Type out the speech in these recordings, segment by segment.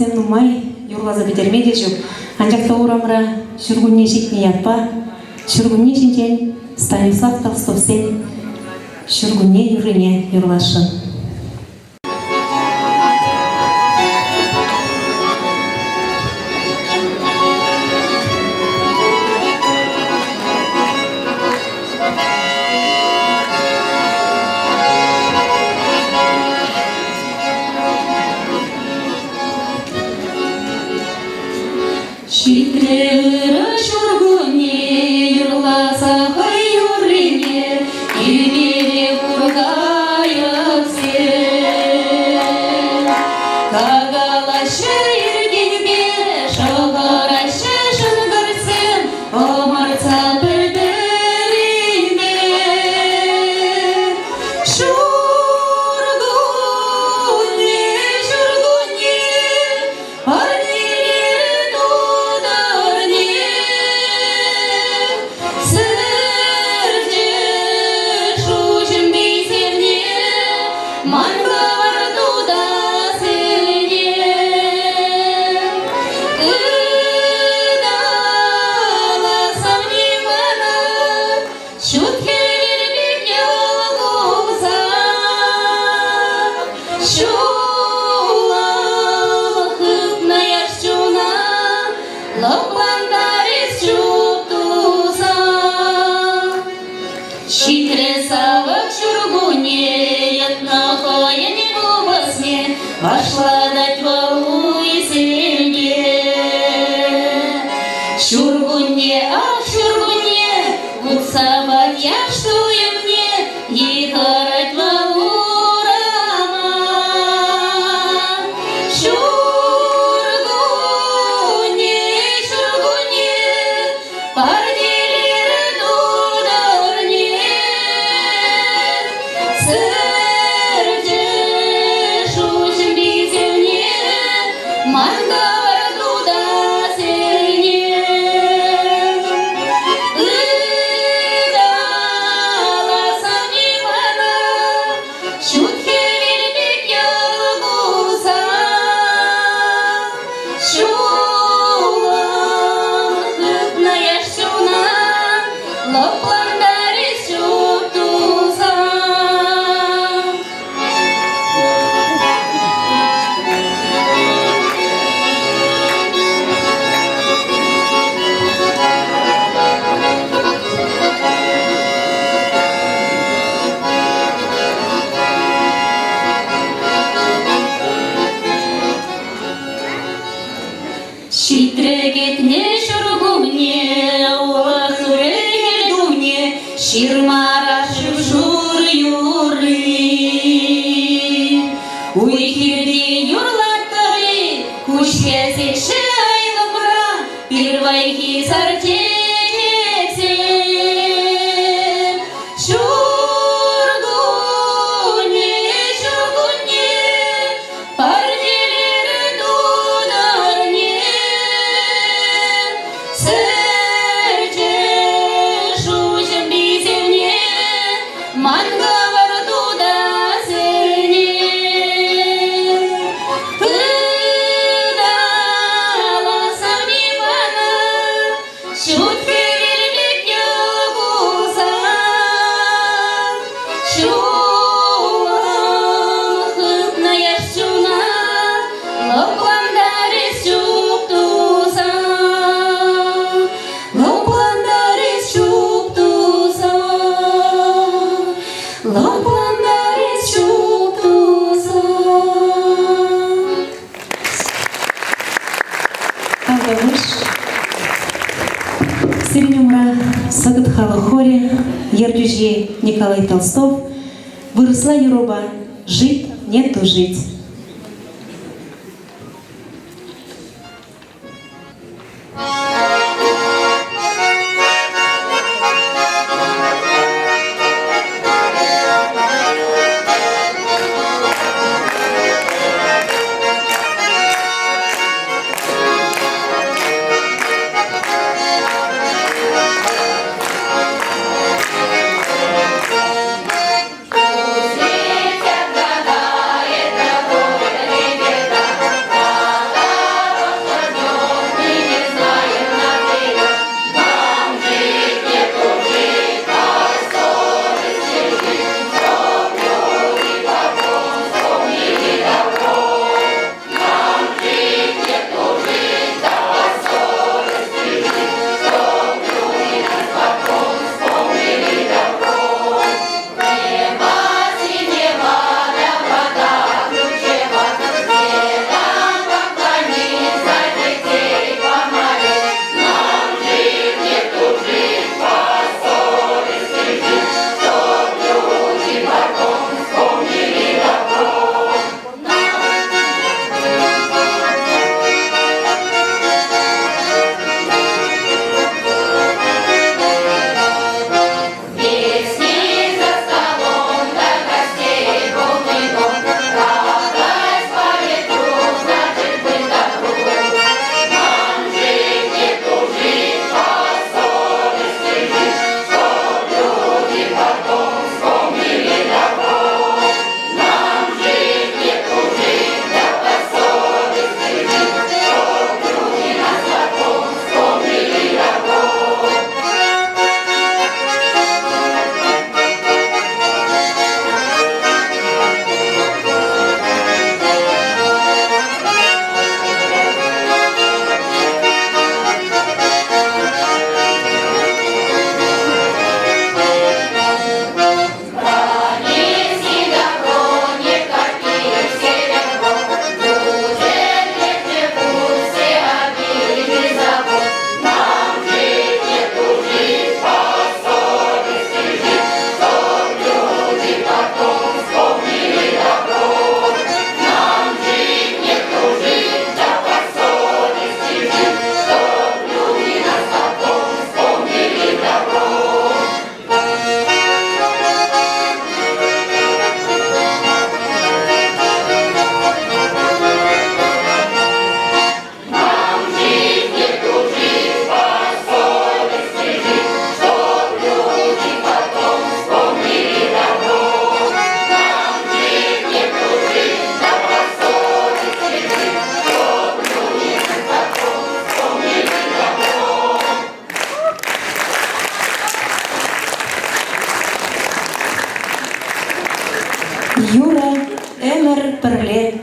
келесем нумай юрлаза битермеде жүк. Анжакта урамра жүргүнне житне ятпа, жүргүнне жинчен Станислав Толстов сен жүргүнне юрине юрлашын. Шитрелі жүргүне юрласа хай юрине, емере құрғайып сен. Кағалашы ерген бері, шоғырашы жыңғырсын, омарца білдіріне. Жүргүне, жүргүне, пошла дать валу и сельне. Шургуне, ах, шургуне, вот собак я, что и мне, ехать валу рама. Шургуне, шургуне, парделері дударне. Шитрегетне жүргүне, Аллахы елдуне, ширмарашып жур юры. Уйхирде юрлаттыры, күшкесекші айлымра, первайки сартенексе. Жүргүне, жүргүне, парделері дударне. Сырнюмра Сагытхалы хоре Ердюже Николай Толстов выросла Юруба, жить не тужить. Пусть ветер гадает.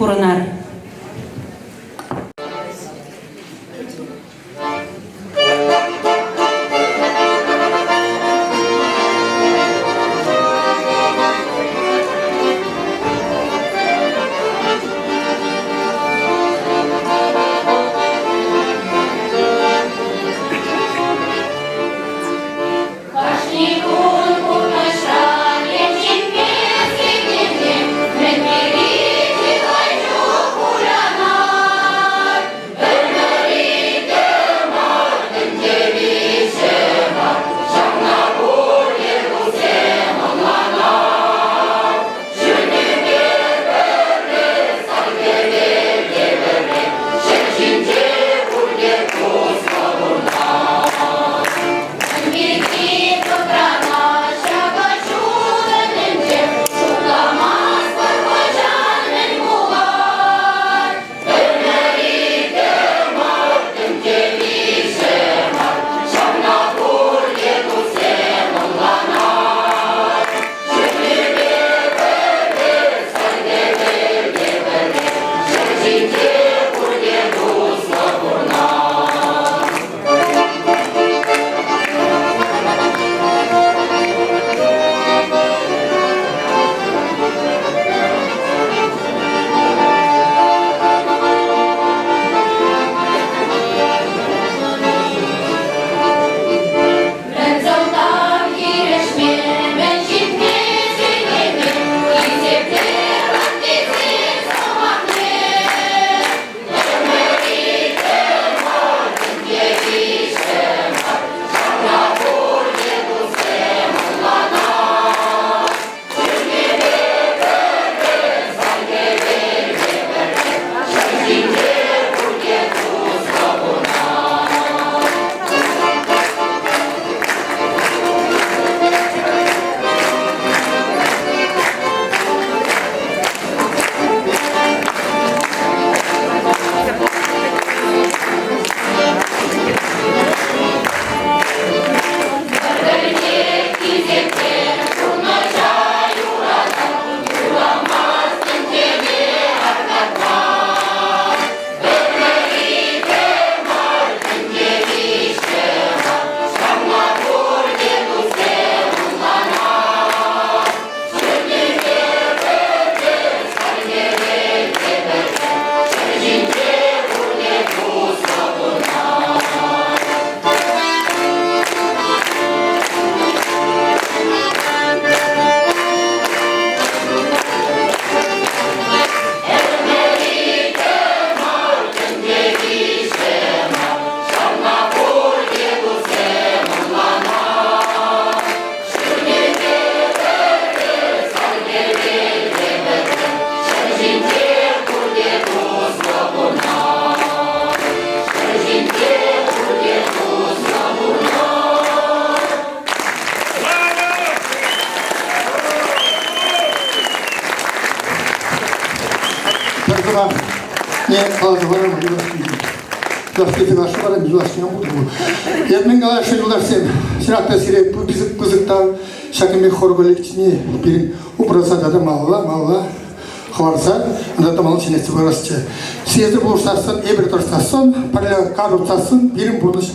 пурынар. не қалдығырым Дастеті ғашығары милашына мұдығы. Едмен ғалашы юлдарсен, шыратта сирек бұзықтар, шакымек хор коллективіне бірін ұпырасадады маула, хварса, андатамалын сенесі барасычы. Сезді бұлышсасын, әбір тұрсасын, паралел қаруытсасын, бірін бұрыныш,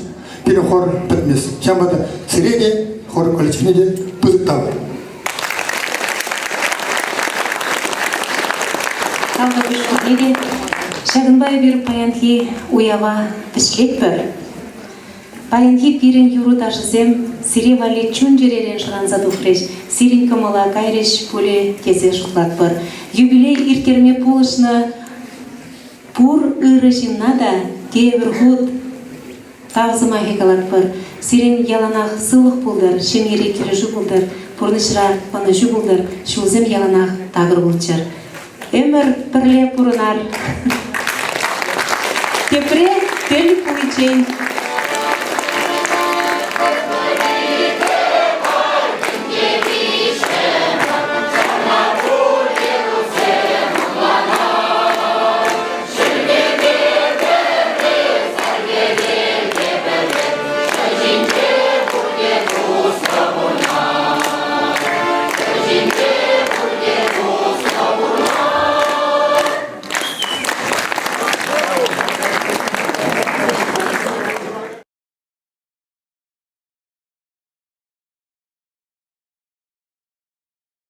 бірін хор бітмес. Жамбада сиреге хор коллективіне де бұзықтар. Қалға бүшкеде Шагынбай бір паянтли уява тішлек бір. Паянтли пирен юру дашызем, сире вали чун жеререн шыранза дұқреш, сирин кымыла кайреш поле тезе шуклат бір. Юбилей иркерме полышны пур ыры жимнада тебір ғуд тағзыма хекалат бір. Сирин яланақ сылық болдыр, шемере кережу болдыр, пұрнышыра паныжу болдыр, шулзем яланақ тағыр болчыр. Өмір бірле пұрынар. Тепре тель получень.